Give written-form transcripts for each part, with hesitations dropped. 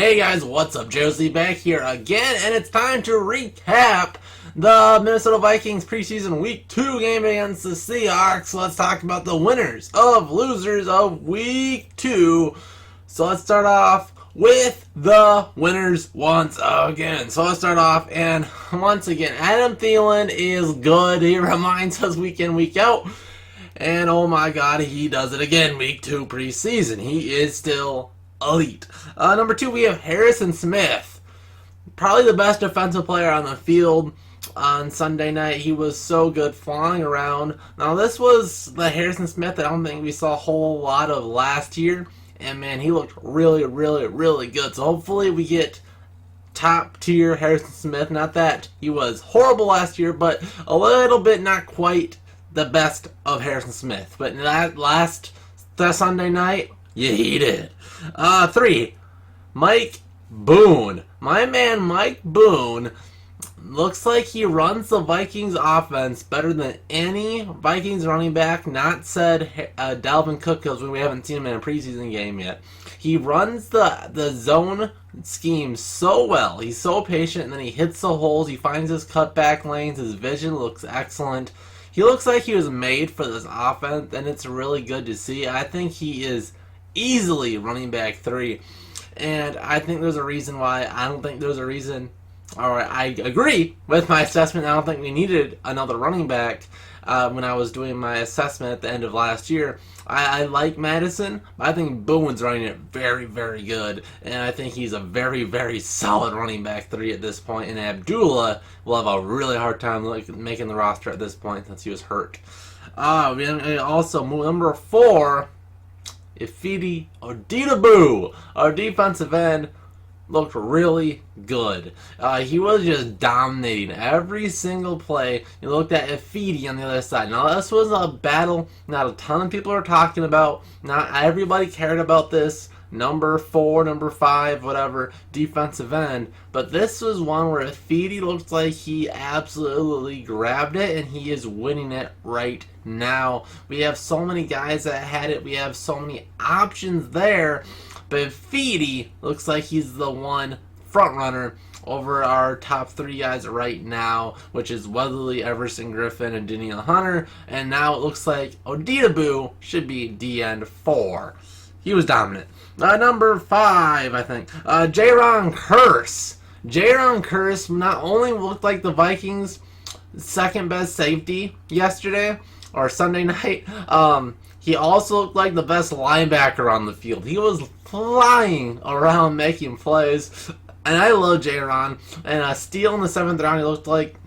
Hey guys, what's up? Josie back here again, and it's time to recap the Minnesota Vikings preseason week 2 game against the Seahawks. Let's talk about the winners of losers of week 2. So let's start off with the winners once again. So let's start off, and once again, Adam Thielen is good. He reminds us week in, week out. And oh my god, he does it again, week 2 preseason. He is still elite. Number 2, we have Harrison Smith. Probably the best defensive player on the field on Sunday night. He was so good flying around. Now this was the Harrison Smith that I don't think we saw a whole lot of last year. And man, he looked really, really, really good. So hopefully we get top tier Harrison Smith. Not that he was horrible last year, but a little bit not quite the best of Harrison Smith. But that last Sunday night, yeah, he did. 3, Mike Boone. My man Mike Boone looks like he runs the Vikings offense better than any Vikings running back, not said Dalvin Cook, because we haven't seen him in a preseason game yet. He runs the zone scheme so well. He's so patient, and then he hits the holes. He finds his cutback lanes. His vision looks excellent. He looks like he was made for this offense, and it's really good to see. I think he is easily running back 3, and I think there's a reason why. I don't think there's a reason, or I agree with my assessment. I don't think we needed another running back when I was doing my assessment at the end of last year. I like Madison, but I think Boone's running it very, very good, and I think he's a very, very solid running back 3 at this point, and Abdullah will have a really hard time making the roster at this point since he was hurt. We also, number 4, Ifeadi Odigbo, our defensive end, looked really good. He was just dominating every single play. You looked at Ifeadi on the other side. Now, this was a battle not a ton of people are talking about. Not everybody cared about this. Number 4, number 5, whatever, defensive end. But this was one where Ifeadi looked like he absolutely grabbed it, and he is winning it right now. We have so many guys that had it. We have so many options there. But Ifeadi looks like he's the one front runner over our top 3 guys right now, which is Weatherly, Everson Griffin, and Danielle Hunter. And now it looks like Odigbo should be D-end 4. He was dominant. Number 5, I think. Jayron Kearse. Jayron Kearse not only looked like the Vikings' second best safety yesterday, or Sunday night, he also looked like the best linebacker on the field. He was flying around making plays, and I love Jayron. And a steal in the 7th round, he looked like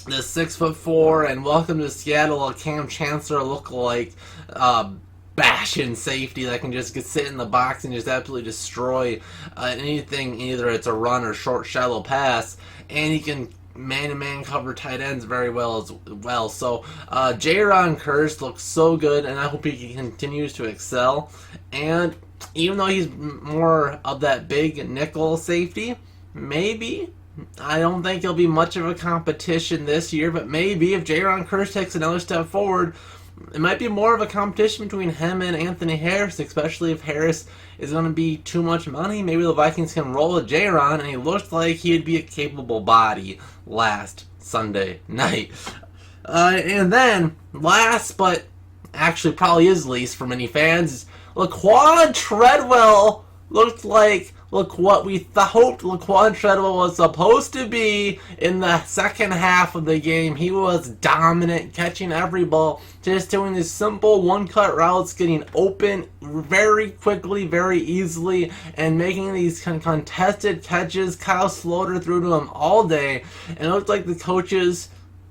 the 6'4", and welcome to Seattle, a Cam Chancellor look-alike, bashing safety that can just sit in the box and just absolutely destroy anything, either it's a run or short, shallow pass, and he can man-to-man cover tight ends very well as well. So Jayron Kearse looks so good, and I hope he continues to excel. And even though he's more of that big nickel safety, maybe, I don't think he'll be much of a competition this year, but maybe if Jayron Kearse takes another step forward, it might be more of a competition between him and Anthony Harris, especially if Harris is going to be too much money. Maybe the Vikings can roll with Jayron, and he looked like he'd be a capable body last Sunday night. And then, last, but actually probably is least for many fans, Laquan Treadwell looked like what we hoped Laquan Treadwell was supposed to be in the second half of the game. He was dominant, catching every ball, just doing these simple one-cut routes, getting open very quickly, very easily, and making these contested catches. Kyle Sloter threw to him all day, and it looked like the coaches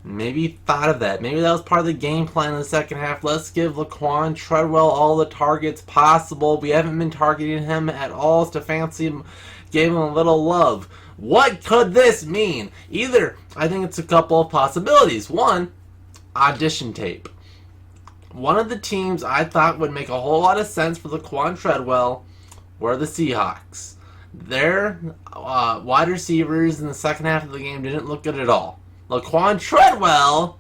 maybe thought of that. Maybe that was part of the game plan in the second half. Let's give Laquan Treadwell all the targets possible. We haven't been targeting him at all. Stefanski gave him a little love. What could this mean? Either, I think it's a couple of possibilities. One, audition tape. One of the teams I thought would make a whole lot of sense for Laquan Treadwell were the Seahawks. Their wide receivers in the second half of the game didn't look good at all. Laquan Treadwell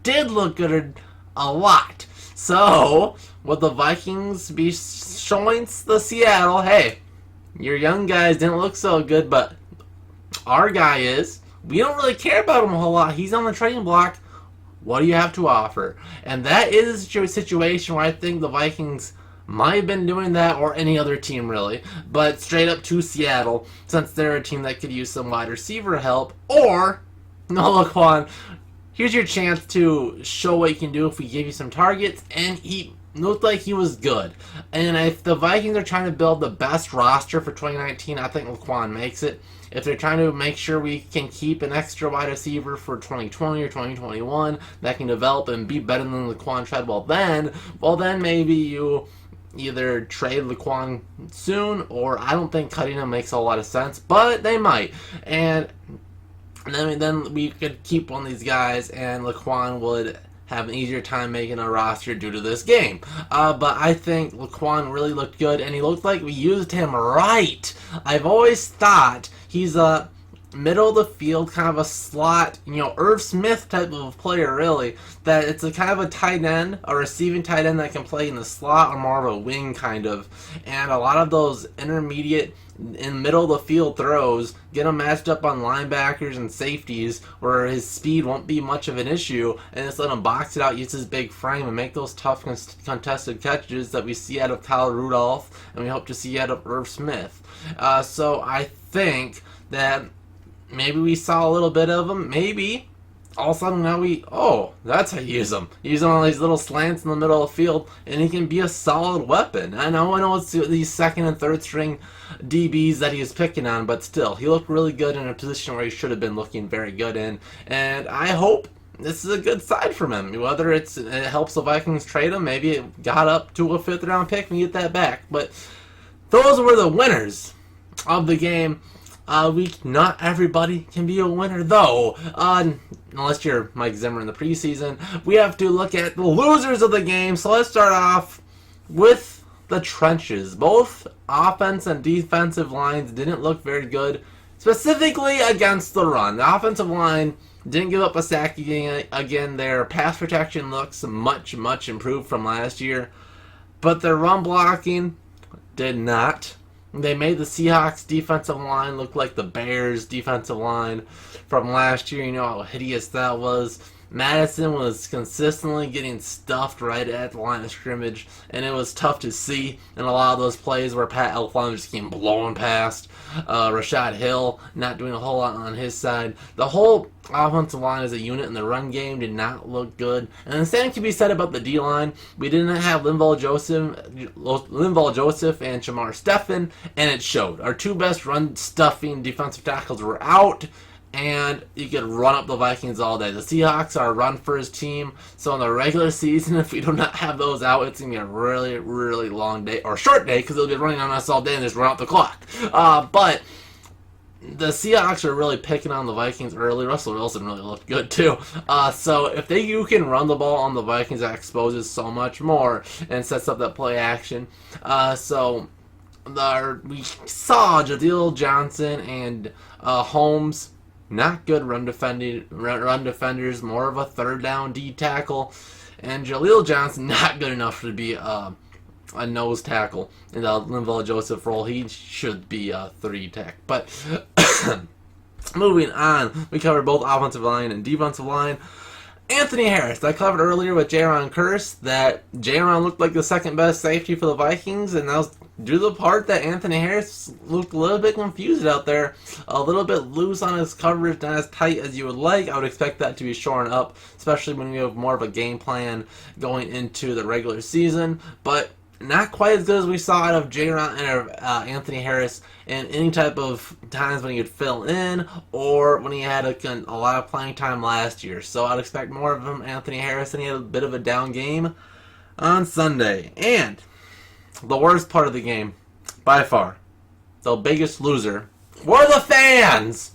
did look good a lot. So, would the Vikings be showing the Seattle, hey, Your young guys didn't look so good, but our guy is. We don't really care about him a whole lot. He's on the trading block. What do you have to offer? And that is a situation where I think the Vikings might have been doing that, or any other team really, but straight up to Seattle, since they're a team that could use some wide receiver help. Or, no, Laquan, here's your chance to show what you can do if we give you some targets, and he looked like he was good. And if the Vikings are trying to build the best roster for 2019, I think Laquan makes it. If they're trying to make sure we can keep an extra wide receiver for 2020 or 2021 that can develop and be better than Laquan Treadwell, then maybe you either trade Laquan soon, or I don't think cutting him makes a lot of sense, but they might. And then we could keep one of these guys, and Laquan would have an easier time making a roster due to this game. But I think Laquan really looked good, and he looked like we used him right. I've always thought he's a middle of the field, kind of a slot, Irv Smith type of player, really. That it's a kind of a tight end, a receiving tight end that can play in the slot or more of a wing kind of. And a lot of those intermediate in middle of the field throws get him matched up on linebackers and safeties where his speed won't be much of an issue, and just let him box it out, use his big frame, and make those tough contested catches that we see out of Kyle Rudolph and we hope to see out of Irv Smith. So I think that maybe we saw a little bit of him. Maybe all of a sudden now that's how you use him. Use him on these little slants in the middle of the field, and he can be a solid weapon. I know it's these second and third string DBs that he was picking on, but still, he looked really good in a position where he should have been looking very good in. And I hope this is a good side from him. Whether it helps the Vikings trade him, maybe it got up to a 5th round pick and get that back. But those were the winners of the game. Not everybody can be a winner, though. Unless you're Mike Zimmer in the preseason. We have to look at the losers of the game. So let's start off with the trenches. Both offense and defensive lines didn't look very good, specifically against the run. The offensive line didn't give up a sack again. Their pass protection looks much, much improved from last year, but their run blocking did not. They made the Seahawks defensive line look like the Bears defensive line from last year. You know how hideous that was. Madison was consistently getting stuffed right at the line of scrimmage, and it was tough to see in a lot of those plays where Pat Elflein just came blowing past. Rashad Hill not doing a whole lot on his side. The whole offensive line as a unit in the run game did not look good. And the same can be said about the D-line. We didn't have Linval Joseph and Shamar Stephen, and it showed. Our two best run-stuffing defensive tackles were out, and you could run up the Vikings all day. The Seahawks are a run-first team, so in the regular season, if we do not have those out, it's going to be a really, really long day, or short day, because they'll be running on us all day and just run out the clock. But the Seahawks are really picking on the Vikings early. Russell Wilson really looked good, too. So if you can run the ball on the Vikings, that exposes so much more and sets up that play action. So we saw Jadil Johnson and Holmes, not good run defenders, more of a third down D tackle, and Jaleel Johnson not good enough to be a nose tackle in the Linval Joseph role. He should be a 3 tech. But moving on, we covered both offensive line and defensive line. Anthony Harris, I covered earlier with Jaron Curse that Jaron looked like the second best safety for the Vikings, and that was due to the part that Anthony Harris looked a little bit confused out there, a little bit loose on his coverage, not as tight as you would like. I would expect that to be shorn up, especially when we have more of a game plan going into the regular season, but not quite as good as we saw out of Anthony Harris in any type of times when he would fill in or when he had a lot of playing time last year. So I'd expect more of him, Anthony Harris, and he had a bit of a down game on Sunday. And the worst part of the game, by far, the biggest loser, were the fans.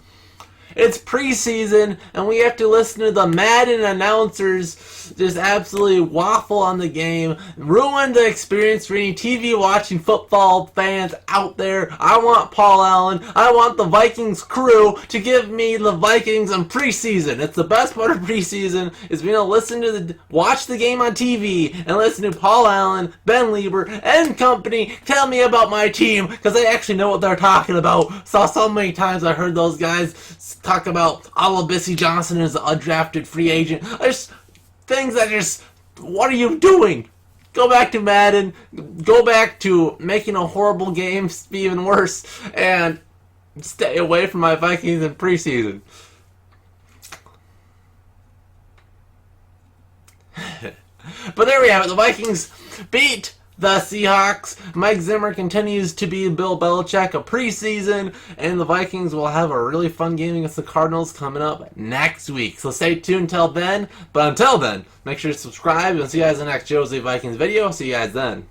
It's preseason, and we have to listen to the Madden announcers just absolutely waffle on the game, ruin the experience for any TV watching football fans out there. I want Paul Allen, I want the Vikings crew to give me the Vikings in preseason. It's the best part of preseason, is being able to watch the game on TV and listen to Paul Allen, Ben Lieber, and company tell me about my team, because they actually know what they're talking about. So many times I heard those guys talk about Olabisi Johnson as an undrafted free agent. There's things that just, what are you doing? Go back to Madden, go back to making a horrible game be even worse, and stay away from my Vikings in preseason. But there we have it. The Vikings beat the Seahawks. Mike Zimmer continues to be Bill Belichick of preseason, and the Vikings will have a really fun game against the Cardinals coming up next week. So stay tuned until then. But until then, make sure to subscribe, and see you guys in the next Josie Vikings video. See you guys then.